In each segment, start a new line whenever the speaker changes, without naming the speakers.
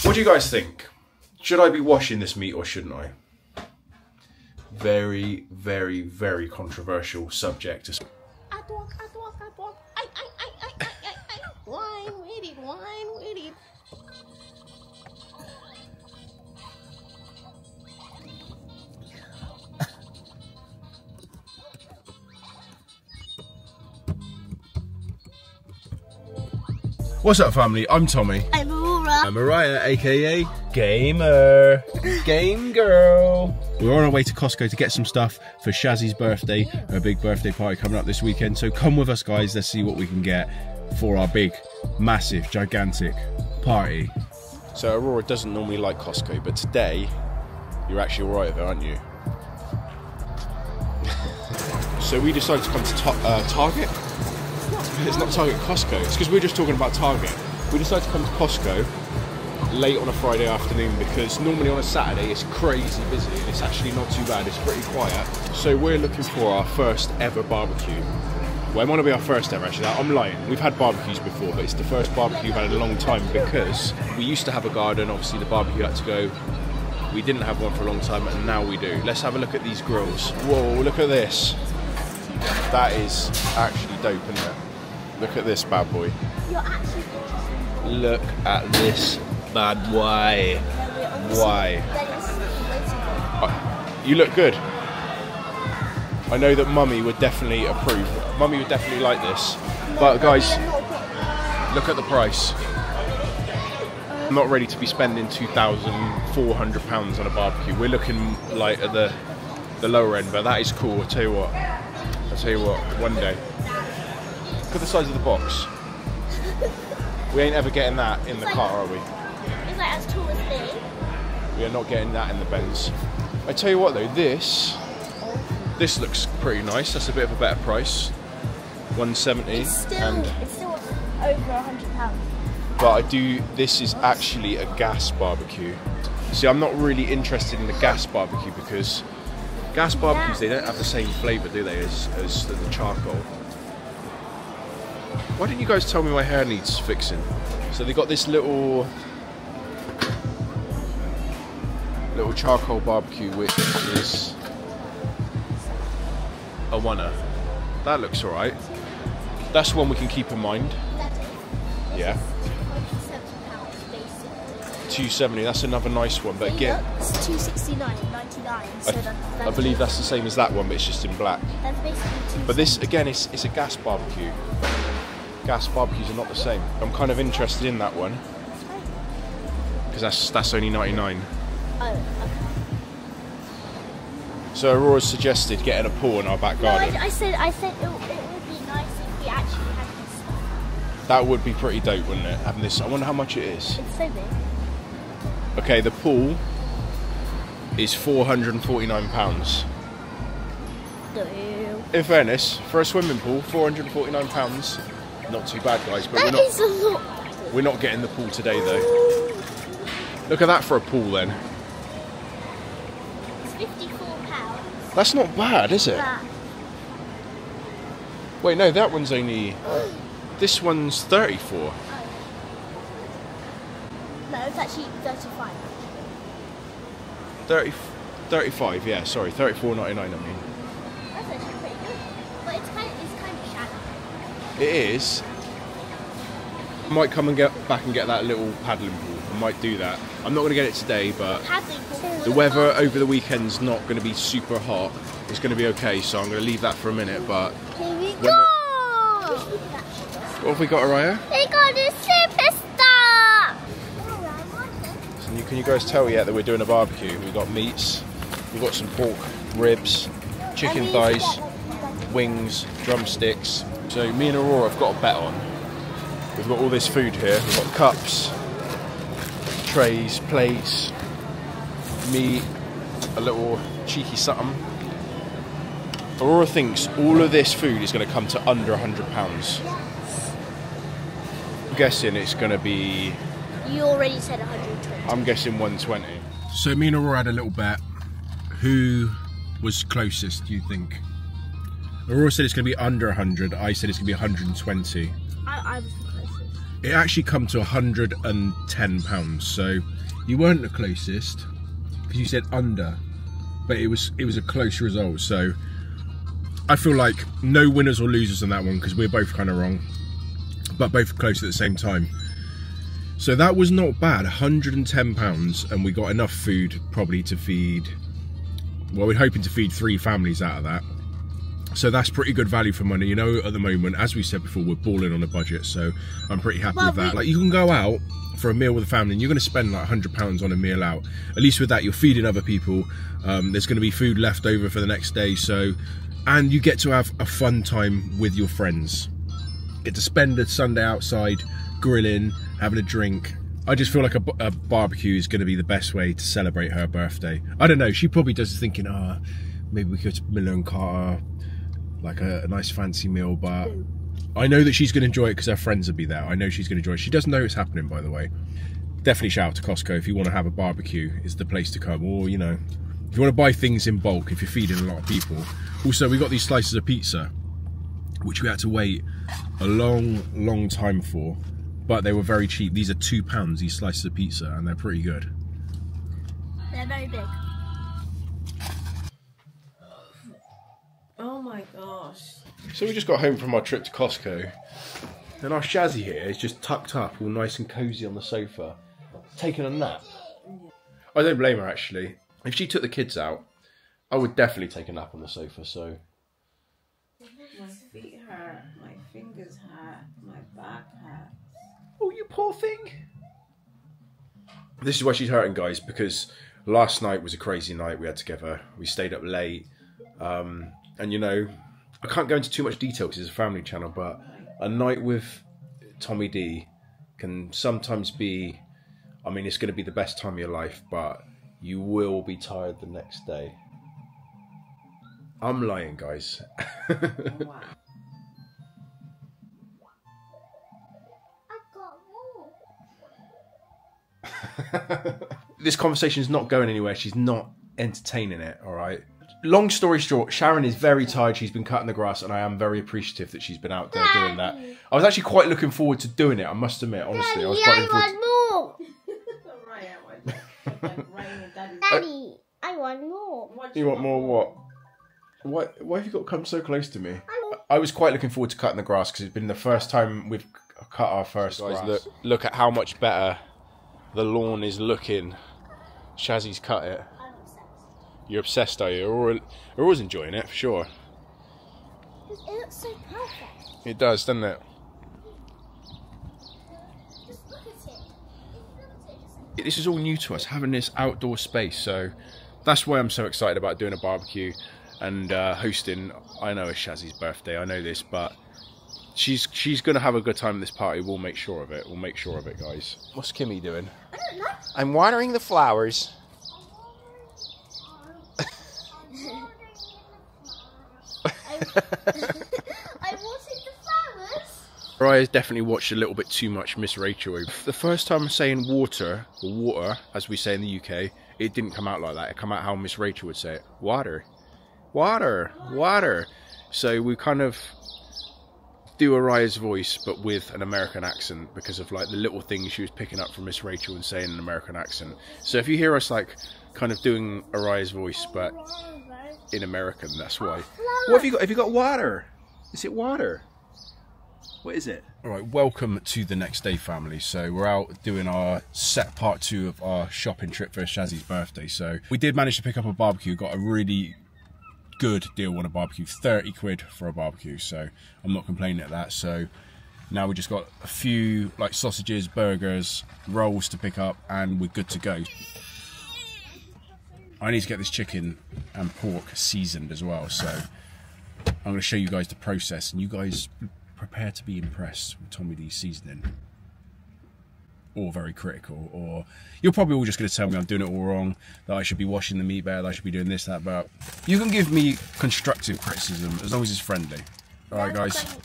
What do you guys think? Should I be washing this meat or shouldn't I? Very, very, very controversial subject.
Wine with it, wine with it.
What's up, family? I'm Tommy.
I'm Aurora.
I'm Mariah, aka Gamer. Game Girl. We're on our way to Costco to get some stuff for Shazzy's birthday, her big birthday party coming up this weekend. So come with us, guys. Let's see what we can get for our big, massive, gigantic party. So Aurora doesn't normally like Costco, but today you're actually alright with it, aren't you? So we decided to come to Target. It's not Target, Costco. It's because we were just talking about Target. We decided to come to Costco late on a Friday afternoon because normally on a Saturday it's crazy busy and it's actually not too bad. It's pretty quiet. So we're looking for our first ever barbecue. Well, it might not be our first ever actually. I'm lying. We've had barbecues before, but it's the first barbecue we've had in a long time because we used to have a garden. Obviously the barbecue had to go. We didn't have one for a long time and now we do. Let's have a look at these grills. Whoa, look at this. That is actually dope, isn't it? Look at this bad boy.
You're actually
Look at this bad boy. Why? You look good. I know that Mummy would definitely approve. Mummy would definitely like this. But guys, look at the price. I'm not ready to be spending £2,400 on a barbecue. We're looking like at the lower end, but that is cool. I'll tell you what, one day. Look at the size of the box. We ain't ever getting that in the car, are we?
It's like as tall as me.
We are not getting that in the Benz. I tell you what though, this looks pretty nice. That's a bit of a better price. 170.
It's still over £100.
But this is actually a gas barbecue. See, I'm not really interested in the gas barbecue because gas barbecues, they don't have the same flavour, do they, as the charcoal. Why didn't you guys tell me my hair needs fixing? So they got this little charcoal barbecue, which is a oneer. That looks alright. That's one we can keep in mind. Yeah. £270. That's another nice one, but again,
it's £269.99. So
I believe that's the same as that one, but it's just in black.
That's basically
But this again, it's a gas barbecue. Gas barbecues are not the same. I'm kind of interested in that one because that's only 99.
Oh, okay.
So Aurora's suggested getting a pool in our back garden.
No, I said it would be nice if we actually had this.
That would be pretty dope, wouldn't it? Having this. I wonder how much it is.
It's so big.
Okay, the pool is £449. In fairness, for a swimming pool, £449. Not too bad, guys, but
Is a lot.
we're not getting the pool today though. Look at that for a pool then.
It's £54.
That's not bad, is it?
That.
Wait, no, that one's only... This one's 34.
Oh. No, it's actually 35.
35, yeah, sorry, £34.99 I mean.
That's actually pretty good. But it's kind of shallow.
It is. I might come and get back and get that little paddling pool. I might do that. I'm not going to get it today, but the weather over the weekend's not going to be super hot. It's going to be okay, so I'm going to leave that for a minute, but...
Here we go!
What have we got, Araya?
We got a superstar!
So can you guys tell yet that we're doing a barbecue? We've got meats, we've got some pork ribs, chicken thighs, wings, drumsticks. So me and Aurora have got a bet on. We've got all this food here. We've got cups, trays, plates, meat, a little cheeky something. Aurora thinks all of this food is going to come to under £100. I'm guessing it's going to be...
You already said 120.
I'm guessing 120. So me and Aurora had a little bet. Who was closest, do you think? Aurora said it's going to be under 100. I said it's going to be 120.
I was the closest.
it actually come to £110. So you weren't the closest because you said under, but it was a close result. So I feel like no winners or losers on that one because we're both kind of wrong, but both close at the same time. So that was not bad, £110, and we got enough food probably to feed, well, we're hoping to feed 3 families out of that. So that's pretty good value for money. You know, at the moment, as we said before, we're balling on a budget, so I'm pretty happy with that. Like, you can go out for a meal with a family and you're going to spend like £100 on a meal out. At least with that, you're feeding other people. There's going to be food left over for the next day, so, and you get to have a fun time with your friends. Get to spend a Sunday outside, grilling, having a drink. I just feel like a barbecue is going to be the best way to celebrate her birthday. I don't know, she probably does thinking, maybe we could go to Miller and Carter, like a nice fancy meal, but I know that she's going to enjoy it because her friends will be there. I know she's going to enjoy it. She doesn't know it's happening, by the way. Definitely shout out to Costco if you want to have a barbecue. It's the place to come. Or, you know, if you want to buy things in bulk, if you're feeding a lot of people. Also, we got these slices of pizza, which we had to wait a long time for, but they were very cheap. These are £2, these slices of pizza, and they're pretty good.
They're very big.
Oh my gosh.
So we just got home from our trip to Costco, and our Shazzy here is just tucked up, all nice and cosy on the sofa, taking a nap. I don't blame her, actually. If she took the kids out, I would definitely take a nap on the sofa, so...
My feet hurt, my fingers hurt, my back hurts.
Oh, you poor thing. This is why she's hurting, guys, because last night was a crazy night we had together. We stayed up late, and you know, I can't go into too much detail because it's a family channel, but a night with Tommy D can sometimes be, I mean, it's going to be the best time of your life, but you will be tired the next day. I'm lying, guys.
Oh, wow.
This conversation is not going anywhere. She's not entertaining it, all right? Long story short, Sharon is very tired. She's been cutting the grass, and I am very appreciative that she's been out there doing that. I was actually quite looking forward to doing it, I must admit, honestly. I was quite looking forward to...
Daddy, I want more.
You want more what? Why have you got to come so close to me? I was quite looking forward to cutting the grass because it's been the first time we've cut our first grass. Look at how much better the lawn is looking. Shazzy's cut it.
I'm obsessed.
You're obsessed, are you? You're always enjoying it, for sure.
It looks so perfect.
It does, doesn't it?
Just look at it.
This is all new to us, having this outdoor space, so that's why I'm so excited about doing a barbecue and hosting. I know it's Shazzy's birthday, I know this, but she's going to have a good time at this party. We'll make sure of it. We'll make sure of it, guys. What's Kimmy doing?
I don't know.
I'm watering the flowers.
I watered the flowers.
Mariah's definitely watched a little bit too much Miss Rachel. The first time I'm saying water, or water, as we say in the UK, it didn't come out like that. It came out how Miss Rachel would say it. Water. Water. Water. So we kind of do Araya's voice, but with an American accent, because of like the little things she was picking up from Miss Rachel and saying an American accent. So if you hear us like kind of doing Araya's voice, but in American, that's why. What have you got? Have you got water? Is it water? What is it? All right, welcome to the next day, family. So we're out doing our set part 2 of our shopping trip for Shazzy's birthday. So we did manage to pick up a barbecue, got a really good deal on a barbecue, 30 quid for a barbecue, so I'm not complaining at that. So now we just got a few like sausages, burgers, rolls to pick up, and we're good to go. I need to get this chicken and pork seasoned as well, so I'm going to show you guys the process, and you guys prepare to be impressed with Tommy D's seasoning, or very critical, or you're probably all just going to tell me I'm doing it all wrong, that I should be washing the meat better, that I should be doing this, that, but you can give me constructive criticism as long as it's friendly. Alright guys.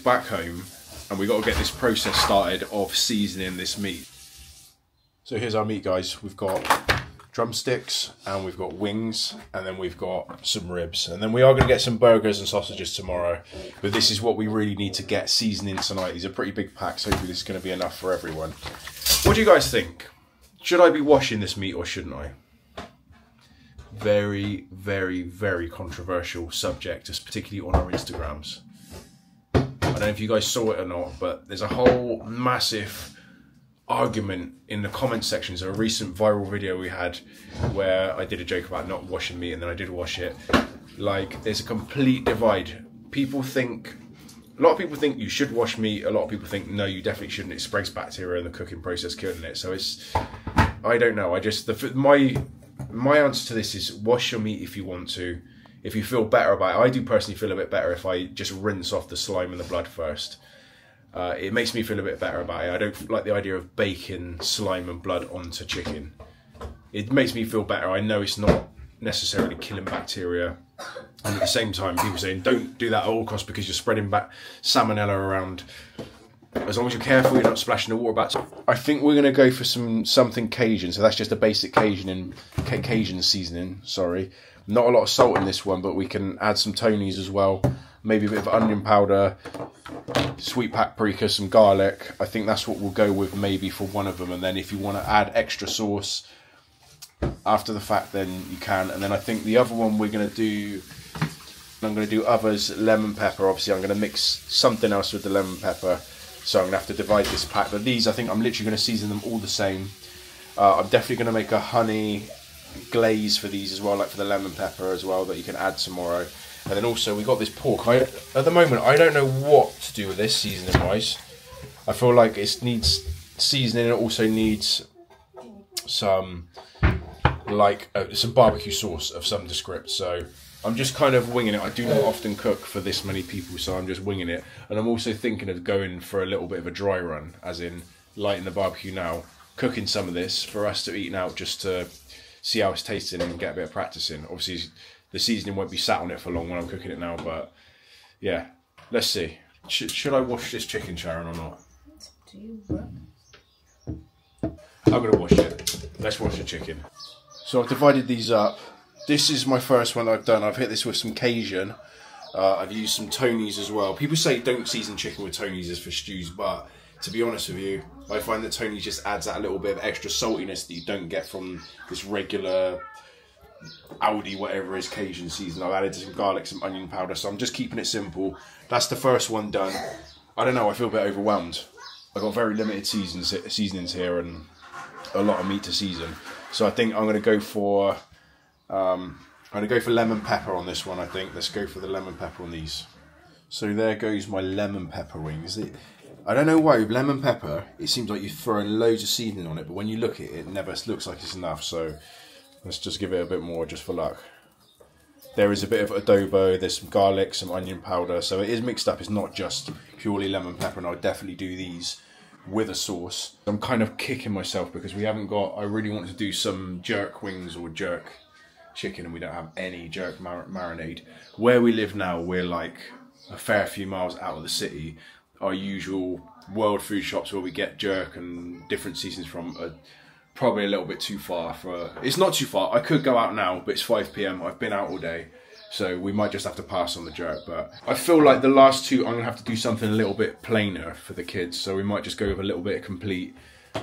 back home and we got to get this process started of seasoning this meat. So here's our meat, guys. We've got drumsticks and we've got wings and then we've got some ribs. And then we are going to get some burgers and sausages tomorrow. But this is what we really need to get seasoning tonight. These are pretty big packs. Hopefully this is going to be enough for everyone. What do you guys think? Should I be washing this meat or shouldn't I? Very, very, very controversial subject, particularly on our Instagrams. I don't know if you guys saw it or not, but there's a whole massive argument in the comment sections of a recent viral video we had where I did a joke about not washing meat and then I did wash it. Like, there's a complete divide. A lot of people think you should wash meat. A lot of people think, no, you definitely shouldn't. It spreads bacteria in the cooking process, killing it. So I don't know. My answer to this is wash your meat if you want to. If you feel better about it. I do personally feel a bit better if I just rinse off the slime and the blood first. It makes me feel a bit better about it. I don't like the idea of baking slime and blood onto chicken. It makes me feel better. I know it's not necessarily killing bacteria. And at the same time, people saying don't do that at all costs because you're spreading back salmonella around. As long as you're careful, you're not splashing the water back. I think we're going to go for something Cajun. So that's just a basic Cajun seasoning. Sorry, not a lot of salt in this one, but we can add some Tony's as well. Maybe a bit of onion powder, sweet paprika, some garlic. I think that's what we'll go with maybe for one of them. And then if you want to add extra sauce after the fact, then you can. And then I think the other one I'm going to do others lemon pepper. Obviously I'm going to mix something else with the lemon pepper. So I'm going to have to divide this pack. But these, I think I'm literally going to season them all the same. I'm definitely going to make a honey glaze for these as well, like for the lemon pepper as well, that you can add tomorrow. And then also we got this pork. At the moment, I don't know what to do with this seasoning wise. I feel like it needs seasoning. It also needs some some barbecue sauce of some descript. So I'm just kind of winging it. I do not often cook for this many people, so I'm just winging it. And I'm also thinking of going for a little bit of a dry run, as in lighting the barbecue now, cooking some of this for us to eat out, just to see how it's tasting and get a bit of practice in. Obviously, the seasoning won't be sat on it for long when I'm cooking it now, but yeah, let's see. Should I wash this chicken, Sharon, or not?
It's up to you, bro.
I'm going to wash it. Let's wash the chicken. So I've divided these up. This is my first one I've done. I've hit this with some Cajun. I've used some Tony's as well. People say don't season chicken with Tony's as for stews, but to be honest with you, I find that Tony's just adds that little bit of extra saltiness that you don't get from this regular Aldi, whatever it is, Cajun season. I've added some garlic, some onion powder, so I'm just keeping it simple. That's the first one done. I don't know, I feel a bit overwhelmed. I've got very limited seasonings here and a lot of meat to season. So I think I'm going to go for lemon pepper on this one, I think. Let's go for the lemon pepper on these. So there goes my lemon pepper wings. I don't know why, with lemon pepper, it seems like you're throwing loads of seasoning on it, but when you look at it, it never looks like it's enough. So let's just give it a bit more just for luck. There is a bit of adobo, there's some garlic, some onion powder, so it is mixed up. It's not just purely lemon pepper, and I'll definitely do these with a sauce. I'm kind of kicking myself because we haven't got, I really want to do some jerk wings or jerk chicken, and we don't have any jerk marinade. Where we live now, we're like a fair few miles out of the city. Our usual world food shops where we get jerk and different seasons from are probably a little bit too far for, it's not too far. I could go out now, but it's 5 PM. I've been out all day, so we might just have to pass on the jerk. But I feel like the last two, I'm gonna have to do something a little bit plainer for the kids. So we might just go with a little bit of complete,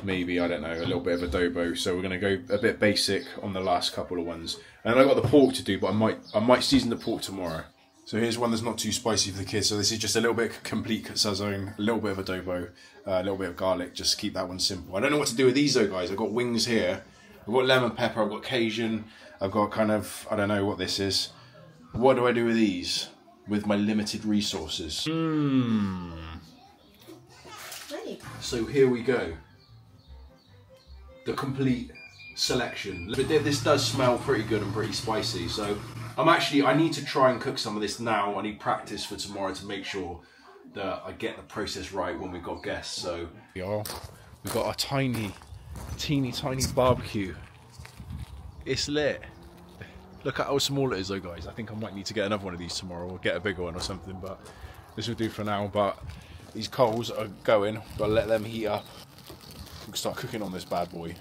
maybe, I don't know, a little bit of adobo. So we're gonna go a bit basic on the last couple of ones. And I've got the pork to do, but I might season the pork tomorrow. So here's one that's not too spicy for the kids. So this is just a little bit of complete sazon, a little bit of adobo, a little bit of garlic. Just keep that one simple. I don't know what to do with these though, guys. I've got wings here. I've got lemon pepper. I've got Cajun. I've got kind of, I don't know what this is. What do I do with these with my limited resources? So here we go. The complete selection. But this does smell pretty good and pretty spicy. So I need to try and cook some of this now. I need practice for tomorrow to make sure that I get the process right when we've got guests. So we've got a teeny barbecue. It's lit. Look at how small it is though, guys. I think I might need to get another one of these tomorrow or get a bigger one or something. But This will do for now, but these coals are going. Gotta let them heat up. We can start cooking on this bad boy.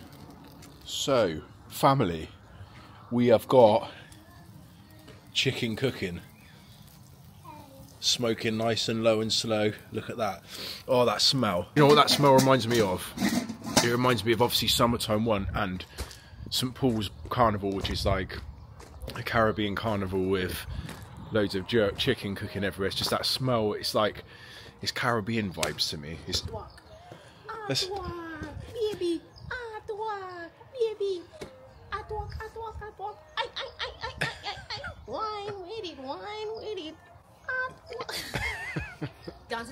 So, family, we have got chicken cooking. Smoking nice and low and slow. Look at that. Oh, that smell. You know what that smell reminds me of? It reminds me of obviously Summertime One and St Paul's Carnival, which is like a Caribbean carnival with loads of jerk chicken cooking everywhere. It's just that smell. It's like, it's Caribbean vibes to me. It's, let's,
baby, baby, wine with it.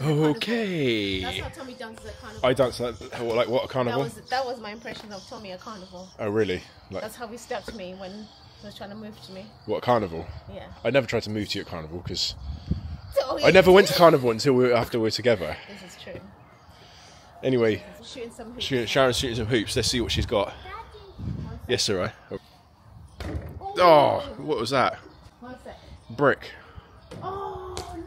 okay.
That's how Tommy dances at carnival.
I dance like what, a carnival?
That was my impression of Tommy at carnival.
Oh really? Like,
that's how he stepped to me when he was trying to move to me.
What, a carnival?
Yeah.
I never tried to move to you at carnival because I never went to carnival until after we were together.
This is true.
Anyway,
Shooting some hoops.
Sharon's shooting some hoops. Let's see what she's got. Yes, sir. Oh, what was that?
1 sec.
Brick.
Oh no!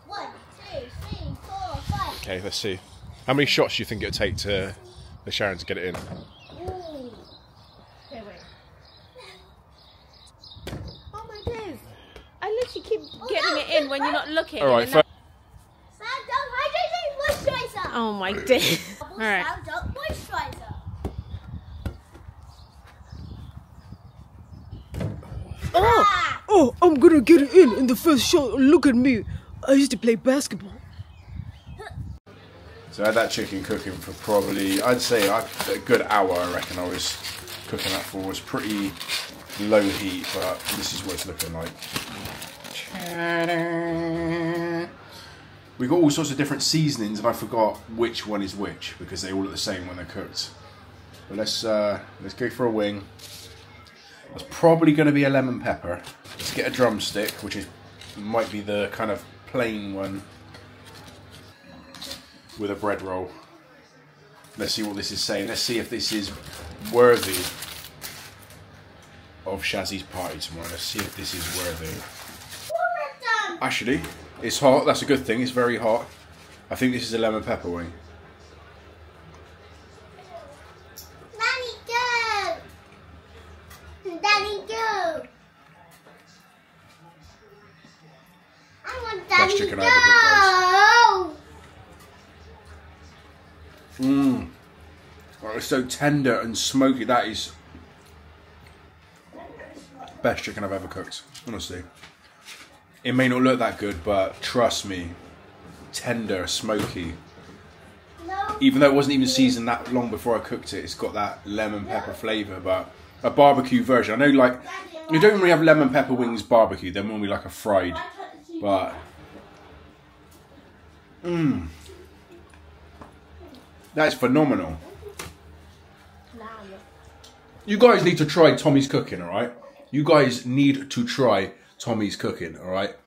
1, 2, 3, 4, 5.
Okay, let's see. How many shots do you think it would take to for Sharon to get it in?
Ooh. Okay, wait. Oh my days! I literally keep getting it in when you're not looking.
All right.
Moisturizer. Oh my days! All right. Moisturizer.
Oh, I'm gonna get it in the first shot. Look at me. I used to play basketball.
So I had that chicken cooking for probably, I'd say a good hour. I reckon I was cooking that for. It was pretty low heat, but this is what it's looking like. We've got all sorts of different seasonings, and I forgot which one is which because they all look the same when they're cooked. But let's go for a wing. It's probably going to be a lemon pepper. Let's get a drumstick, which might be the kind of plain one with a bread roll. Let's see what this is saying. Let's see if this is worthy of Shazzy's party tomorrow. Let's see if this is worthy. Actually, it's hot. That's a good thing. It's very hot. I think this is a lemon pepper wing. Best chicken I ever cooked, guys. Mmm. Oh, it's so tender and smoky. That is best chicken I've ever cooked, honestly. It may not look that good, but trust me, tender, smoky. Even though it wasn't even seasoned that long before I cooked it, it's got that lemon pepper flavour, but a barbecue version. I know, like, you don't really have lemon pepper wings barbecue. They're normally like a fried, but that's phenomenal. You guys need to try Tommy's cooking, alright? You guys need to try Tommy's cooking, alright?